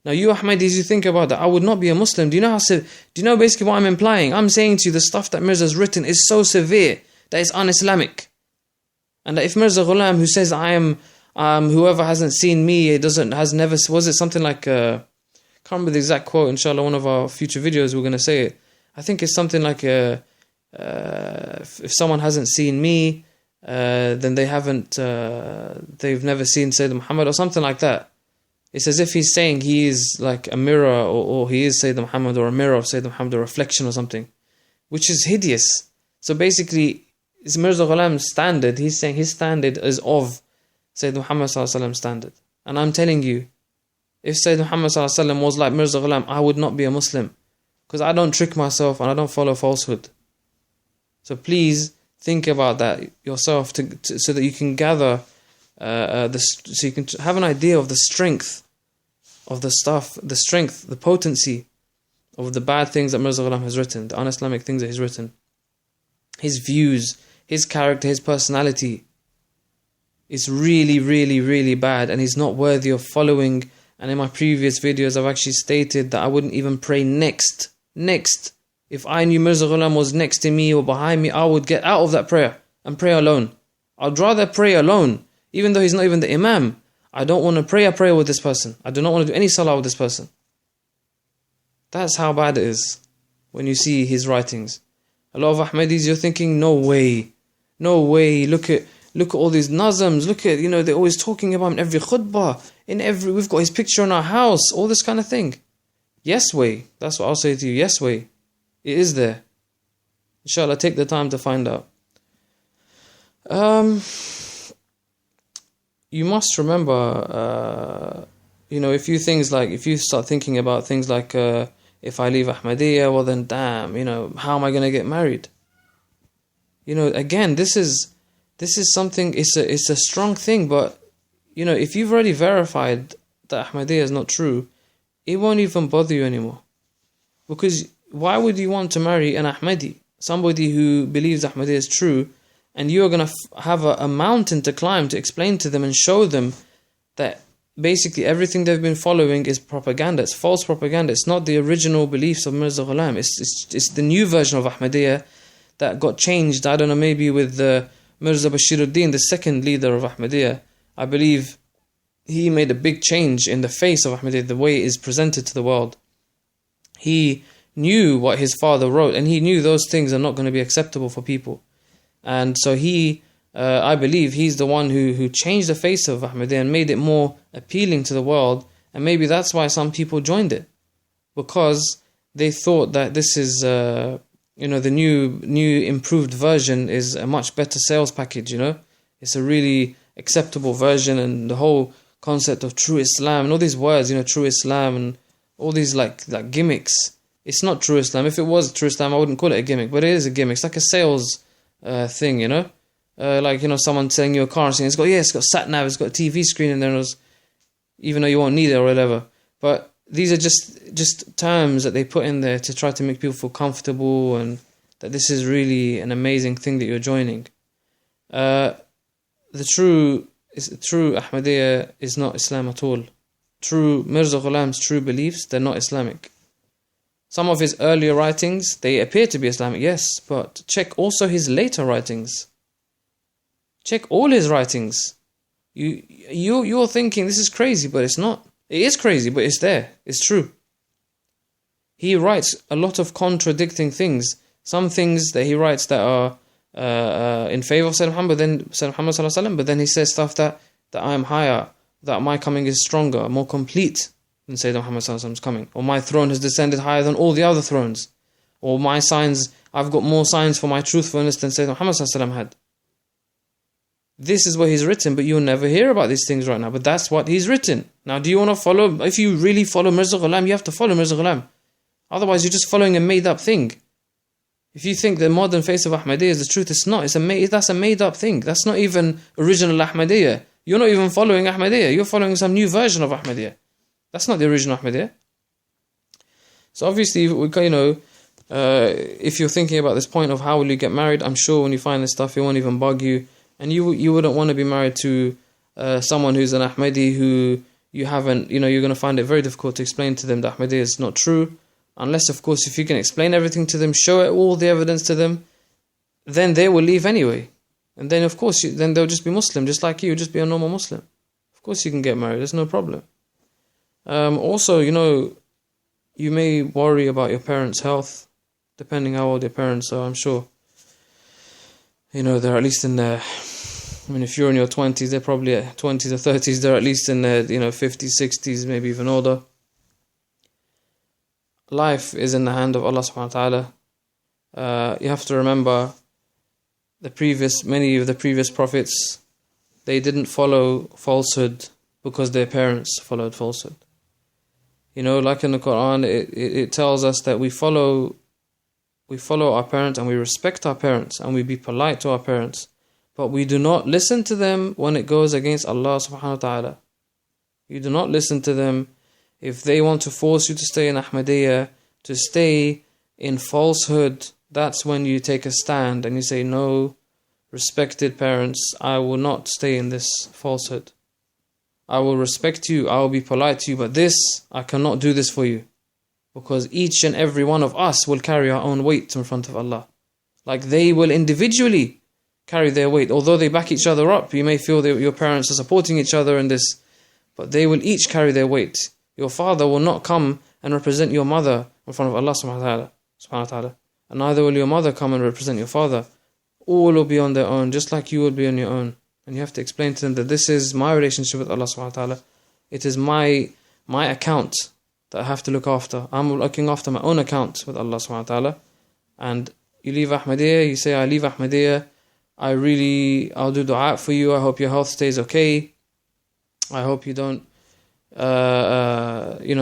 Now you Ahmadis, you think about that. I would not be a Muslim. Do you know basically what I'm implying? I'm saying to you the stuff that Mirza's written is so severe that it's un-Islamic. And that if Mirza Ghulam, who says I am whoever hasn't seen me, has never, was it something like can't remember the exact quote, inshallah one of our future videos we're gonna say it. I think it's something like if someone hasn't seen me, then they've never seen Sayyidina Muhammad or something like that. It's as if he's saying he is like a mirror or he is Sayyidina Muhammad, or a mirror of Sayyidina Muhammad, or a reflection or something, which is hideous. So basically, it's Mirza Ghulam's standard. He's saying his standard is of Sayyidina Muhammad sallallahu alaihi wasallam's standard. And I'm telling you, if Sayyidina Muhammad sallallahu alaihi wasallam was like Mirza Ghulam, I would not be a Muslim. Because I don't trick myself and I don't follow falsehood. So please think about that yourself so that you can gather, so you can have an idea of the strength of the stuff, the strength, the potency of the bad things that Mirza Ghulam has written, the un-Islamic things that he's written. His views, his character, his personality is really, really, really bad, and he's not worthy of following. And in my previous videos, I've actually stated that I wouldn't even pray next. If I knew Mirza Ghulam was next to me or behind me, I would get out of that prayer and pray alone. I'd rather pray alone, even though he's not even the Imam. I don't want to pray a prayer with this person. I do not want to do any salah with this person. That's how bad it is when you see his writings. A lot of Ahmadis, you're thinking, no way. Look at all these nazms. Look at, they're always talking about him in every khutbah. We've got his picture in our house. All this kind of thing. Yes way. That's what I'll say to you. Yes way. It is there. Inshallah, take the time to find out. You must remember, if you start thinking about things like, if I leave Ahmadiyya, well then damn, how am I going to get married? Again, this is something, it's a strong thing, but, if you've already verified that Ahmadiyya is not true, it won't even bother you anymore. Because why would you want to marry an Ahmadi? Somebody who believes Ahmadiyya is true, and you're going to have a mountain to climb to explain to them and show them that basically everything they've been following is propaganda. It's false propaganda. It's not the original beliefs of Mirza Ghulam. It's the new version of Ahmadiyya that got changed, I don't know, maybe with Mirza Bashiruddin, the second leader of Ahmadiyya. I believe he made a big change in the face of Ahmadiyya, the way it is presented to the world. He knew what his father wrote, and he knew those things are not going to be acceptable for people. And so I believe he's the one who changed the face of Ahmadiyya and made it more appealing to the world. And maybe that's why some people joined it, because they thought that this is, the new improved version is a much better sales package. It's a really acceptable version, and the whole concept of true Islam and all these words, true Islam and all these like gimmicks. It's not true Islam. If it was true Islam, I wouldn't call it a gimmick, but it is a gimmick. It's like a sales thing, someone selling you a car and saying it's got sat nav, it's got a TV screen in there, even though you won't need it or whatever. But these are just terms that they put in there to try to make people feel comfortable and that this is really an amazing thing that you're joining. The true Ahmadiyya is not Islam at all. True Mirza Ghulam's true beliefs, they're not Islamic. Some of his earlier writings, they appear to be Islamic, yes, but check also his later writings. Check all his writings. You're thinking this is crazy, but it's not. It is crazy, but it's there. It's true. He writes a lot of contradicting things. Some things that he writes that are in favor of Sayyidina Muhammad, but then he says stuff that I am higher, that my coming is stronger, more complete than Sayyidina Muhammad's coming, or my throne has descended higher than all the other thrones, or my signs, I've got more signs for my truthfulness than Sayyidina Muhammad had. This is what he's written, but you'll never hear about these things right now, but that's what he's written. Now, do you want to follow? If you really follow Mirza Ghulam, you have to follow Mirza Ghulam. Otherwise, you're just following a made-up thing. If you think the modern face of Ahmadiyya is the truth, it's not. That's a made-up thing. That's not even original Ahmadiyya. You're not even following Ahmadiyya. You're following some new version of Ahmadiyya. That's not the original Ahmadiyya. So obviously, if you're thinking about this point of how will you get married, I'm sure when you find this stuff, it won't even bug you. And you wouldn't want to be married to someone who's an Ahmadi who you haven't, you're going to find it very difficult to explain to them that Ahmadiyya is not true. Unless, of course, if you can explain everything to them, show it, all the evidence to them, then they will leave anyway. And then, of course, then they'll just be Muslim, just like you, just be a normal Muslim. Of course you can get married, there's no problem. Also, you may worry about your parents' health, depending how old your parents are, I'm sure. They're at least in their, if you're in your 20s, they're probably at 20s or 30s, they're at least in their, 50s, 60s, maybe even older. Life is in the hand of Allah subhanahu wa ta'ala. You have to remember many of the previous prophets, they didn't follow falsehood because their parents followed falsehood. Like in the Quran, it tells us that we follow our parents and we respect our parents and we be polite to our parents, but we do not listen to them when it goes against Allah subhanahu wa ta'ala. You do not listen to them if they want to force you to stay in Ahmadiyya, to stay in falsehood. That's when you take a stand and you say, no, respected parents, I will not stay in this falsehood. I will respect you, I will be polite to you, but I cannot do this for you. Because each and every one of us will carry our own weight in front of Allah. Like they will individually carry their weight. Although they back each other up, you may feel that your parents are supporting each other in this, but they will each carry their weight. Your father will not come and represent your mother in front of Allah subhanahu wa ta'ala. And neither will your mother come and represent your father. All will be on their own, just like you will be on your own. And you have to explain to them that this is my relationship with Allah subhanahu wa ta'ala. It is my account that I have to look after. I'm looking after my own account with Allah subhanahu wa ta'ala. And you leave Ahmadiyya, you say, I leave Ahmadiyya, I'll do dua for you, I hope your health stays okay. I hope you don't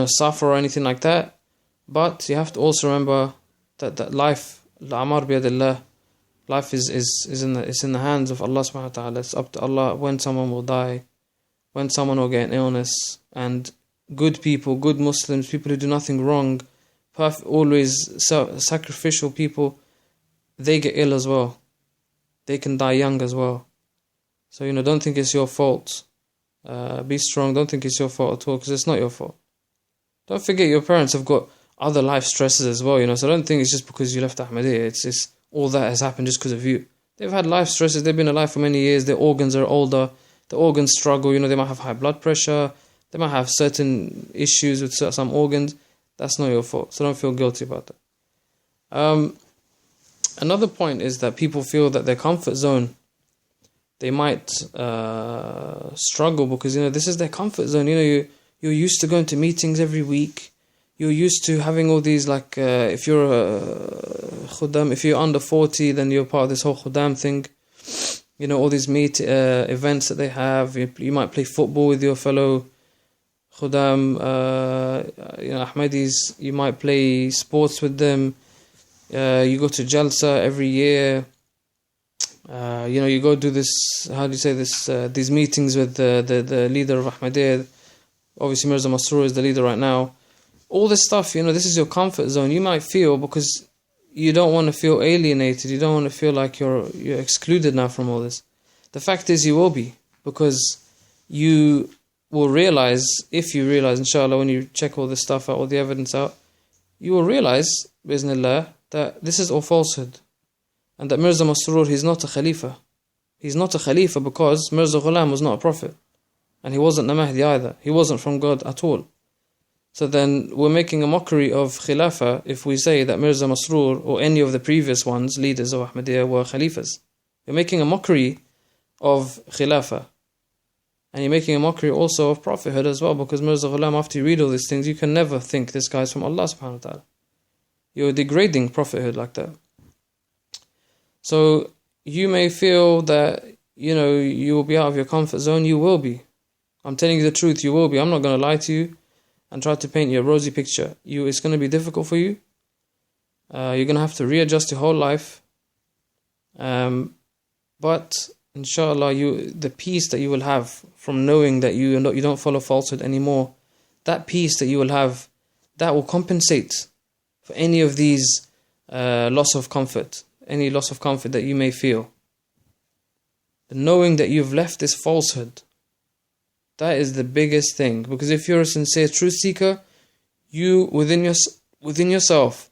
suffer or anything like that. But you have to also remember that life, al-amar biyadillah, life is in the hands of Allah subhanahu wa ta'ala. It's up to Allah when someone will die, when someone will get an illness. And good people, good Muslims, people who do nothing wrong, always sacrificial people, they get ill as well. They can die young as well. So, don't think it's your fault. Be strong, don't think it's your fault at all, because it's not your fault. Don't forget your parents have got other life stresses as well, so don't think it's just because you left Ahmadiyya, it's all that has happened just because of you. They've had life stresses, they've been alive for many years, their organs are older, the organs struggle, they might have high blood pressure, they might have certain issues with some organs. That's not your fault, so don't feel guilty about that. Another point is that people feel that their comfort zone, they might struggle because, this is their comfort zone. You're used to going to meetings every week. You're used to having all these, if you're a khudam, if you're under 40, then you're part of this whole khudam thing. All these events that they have. You might play football with your fellow khudam, Ahmadis. You might play sports with them. You go to Jalsa every year. You go do this, these meetings with the leader of Ahmadiyya. Obviously Mirza Masroor is the leader right now. All this stuff, this is your comfort zone. You might feel, because you don't want to feel alienated, you don't want to feel like you're excluded now from all this. The fact is you will be, because you will realize, if you realize, inshallah, when you check all this stuff out, all the evidence out, you will realize, bi'Iznillah, that this is all falsehood. And that Mirza Masroor, he's not a Khalifa. He's not a Khalifa because Mirza Ghulam was not a prophet. And he wasn't the Mahdi either. He wasn't from God at all. So then we're making a mockery of Khilafah if we say that Mirza Masroor or any of the previous ones, leaders of Ahmadiyya, were Khalifas. You're making a mockery of Khilafah. And you're making a mockery also of prophethood as well, because Mirza Ghulam, after you read all these things, you can never think this guy's from Allah subhanahu wa ta'ala. You're degrading prophethood like that. So you may feel that, you will be out of your comfort zone. You will be. I'm telling you the truth, you will be. I'm not going to lie to you and try to paint you a rosy picture. It's going to be difficult for you. You're going to have to readjust your whole life. But inshallah, the peace that you will have from knowing that you don't follow falsehood anymore, that peace that you will have, that will compensate for any of these loss of comfort, any loss of comfort that you may feel. The knowing that you've left this falsehood, that is the biggest thing. Because if you're a sincere truth seeker, you within yourself,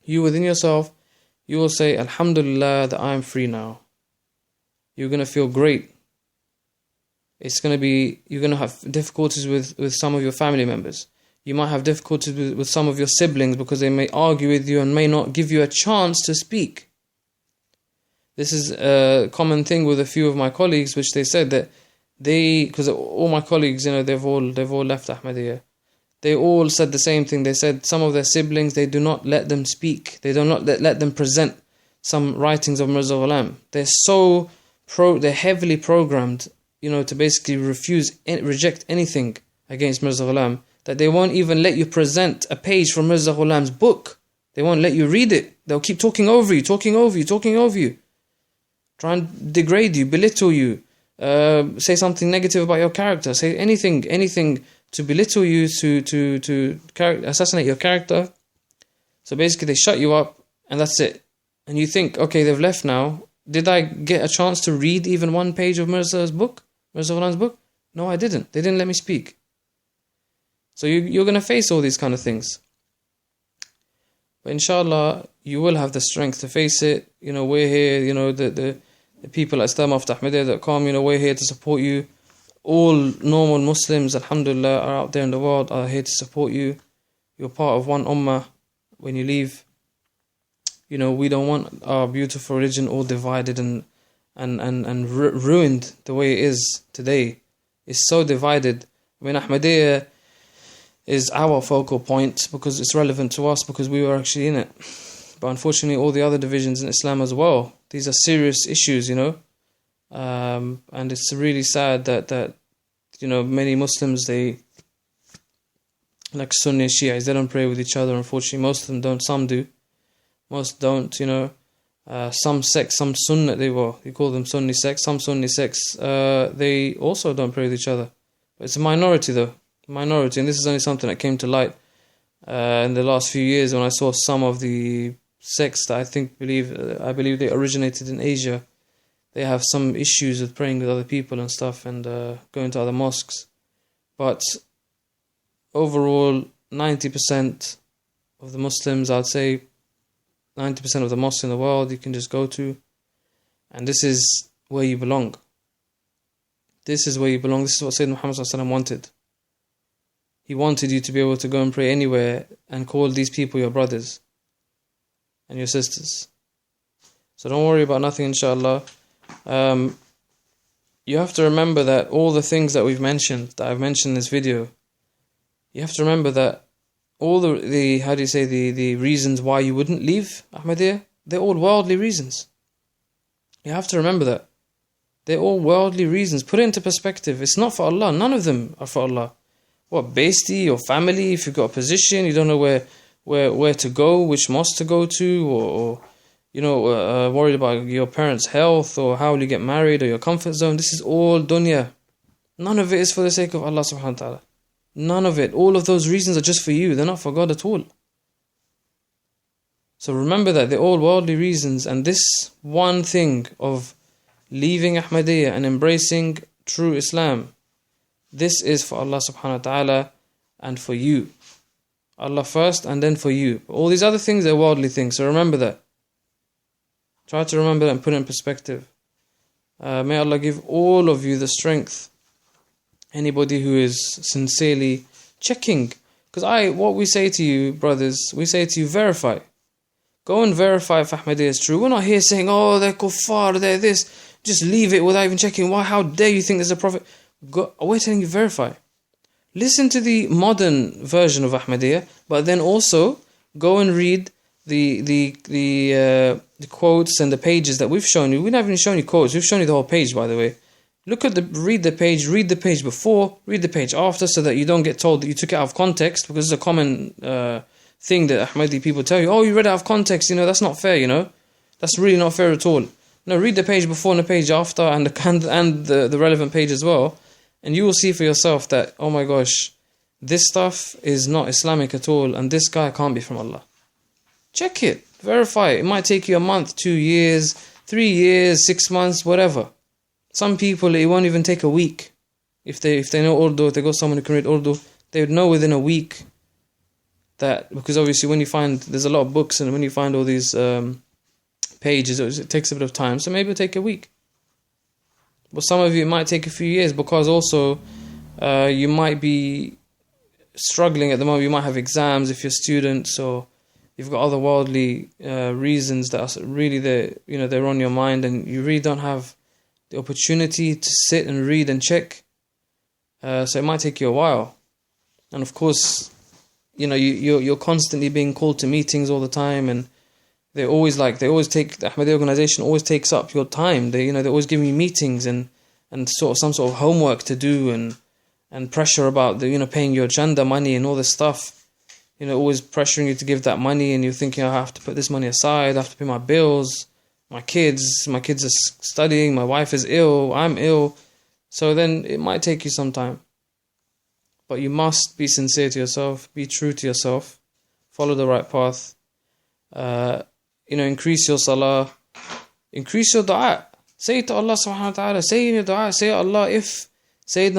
you will say, Alhamdulillah, that I am free now. You're going to feel great. You're going to have difficulties with some of your family members. You might have difficulties with some of your siblings because they may argue with you and may not give you a chance to speak. This is a common thing with a few of my colleagues, which they said that because all my colleagues, they've all left Ahmadiyya. They all said the same thing. They said some of their siblings, they do not let them speak. They do not let them present some writings of Mirza Ghulam. They're heavily programmed, to basically reject anything against Mirza Ghulam, that they won't even let you present a page from Mirza Ghulam's book. They won't let you read it. They'll keep talking over you. Try and degrade you, belittle you, say something negative about your character, say anything to belittle you, to assassinate your character. So basically they shut you up and that's it. And you think, okay, they've left now. Did I get a chance to read even one page of Mirza Ghulam's book? No, I didn't. They didn't let me speak. So you're going to face all these kind of things. But inshallah, you will have the strength to face it. We're here, the people at islamafterahmadiyya.com, we're here to support you. All normal Muslims, alhamdulillah, are out there in the world, are here to support you. You're part of one ummah. When you leave, we don't want our beautiful religion all divided and ruined the way it is today. It's so divided. Ahmadiyya is our focal point because it's relevant to us, because we were actually in it. But unfortunately, all the other divisions in Islam as well, these are serious issues, and it's really sad that many Muslims, they, like Sunni Shiites, they don't pray with each other. Unfortunately, most of them don't. Some do. Most don't, some sects, some Sunnah, you call them Sunni sects, some Sunni sects, they also don't pray with each other. But it's a minority though, and this is only something that came to light in the last few years when I saw some of the sects that I believe they originated in Asia. They have some issues with praying with other people and stuff, and going to other mosques. But overall, 90% of the Muslims, I'd say 90% of the mosques in the world you can just go to, and this is where you belong. This is where you belong. This is what Sayyidina Muhammad ﷺ wanted. He wanted you to be able to go and pray anywhere and call these people your brothers and your sisters. So don't worry about nothing, inshallah. You have to remember that all the things that I've mentioned in this video, you have to remember that all the reasons why you wouldn't leave Ahmadiyya, they're all worldly reasons. You have to remember that. They're all worldly reasons. Put it into perspective. It's not for Allah. None of them are for Allah. What, basically, your family, if you've got a position, you don't know where to go, which mosque to go to, or worried about your parents' health, or how will you get married, or your comfort zone. This is all dunya. None of it is for the sake of Allah subhanahu wa ta'ala. None of it. All of those reasons are just for you. They're not for God at all. So remember that they're all worldly reasons, and this one thing of leaving Ahmadiyya and embracing true Islam, this is for Allah subhanahu wa ta'ala and for you. Allah first and then for you. All these other things are worldly things, so remember that. Try to remember that and put it in perspective. May Allah give all of you the strength. Anybody who is sincerely checking. Because what we say to you, brothers, we say to you, verify. Go and verify if Ahmadiyya is true. We're not here saying, oh, they're kuffar, they're this. Just leave it without even checking. Why? How dare you think there's a prophet? We're telling you, verify. Listen to the modern version of Ahmadiyya, but then also go and read the quotes and the pages that we've shown you. We've not even shown you quotes. We've shown you the whole page, by the way. Read the page before, read the page after, so that you don't get told that you took it out of context, because it's a common thing that Ahmadi people tell you. Oh, you read it out of context, that's not fair, That's really not fair at all. No, read the page before and the page after, and the relevant page as well, and you will see for yourself that, oh my gosh, this stuff is not Islamic at all, and this guy can't be from Allah. Check it, verify it. It might take you a month, 2 years, 3 years, 6 months, whatever. Some people, it won't even take a week. If they know Urdu, if they got someone who can read Urdu, they would know within a week that, because obviously when you find, there's a lot of books, and when you find all these pages, it takes a bit of time. So maybe it'll take a week. But some of you, it might take a few years, because also you might be struggling at the moment. You might have exams if you're students, or you've got other worldly reasons that are really they're on your mind, and you really don't have the opportunity to sit and read and check. So it might take you a while. And of course, you're constantly being called to meetings all the time, and they always take, the Ahmadiyya organization always takes up your time. They're always giving you meetings and sort of some sort of homework to do, and pressure about paying your chanda money and all this stuff. Always pressuring you to give that money, and you're thinking, I have to put this money aside, I have to pay my bills, my kids are studying, my wife is ill, I'm ill. So then it might take you some time. But you must be sincere to yourself, be true to yourself, follow the right path. Increase your salah, increase your dua. Say to Allah subhanahu wa ta'ala, say in your dua, say Allah, if Mirza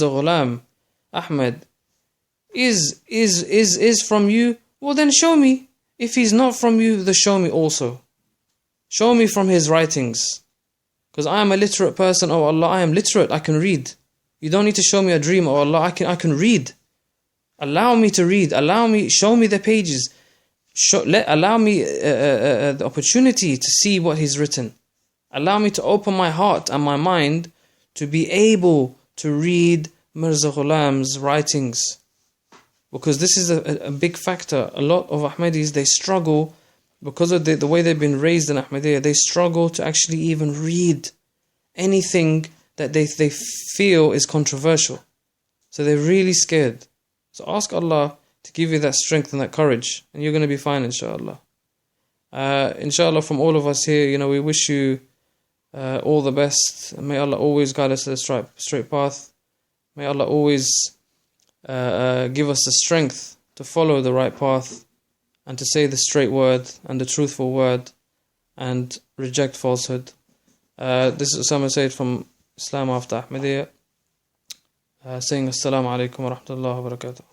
Ghulam Ahmad is from you, well then show me. If he's not from you, then show me also. Show me from his writings. Because I am a literate person, oh Allah, I am literate, I can read. You don't need to show me a dream, oh Allah, I can read. Allow me to read, show me the pages. Allow me the opportunity to see what he's written. Allow me to open my heart and my mind to be able to read Mirza Ghulam's writings. Because this is a big factor. A lot of Ahmadis, they struggle, because of the way they've been raised in Ahmadiyya, they struggle to actually even read anything that they feel is controversial. So they're really scared. So ask Allah to give you that strength and that courage, and you're going to be fine, inshallah. Inshallah, from all of us here, we wish you all the best. May Allah always guide us to the straight path. May Allah always give us the strength to follow the right path, and to say the straight word and the truthful word, and reject falsehood. This is Usama Sayyid from Islam After Ahmadiyya, saying Assalamu alaikum wa rahmatullahi wa barakatuh.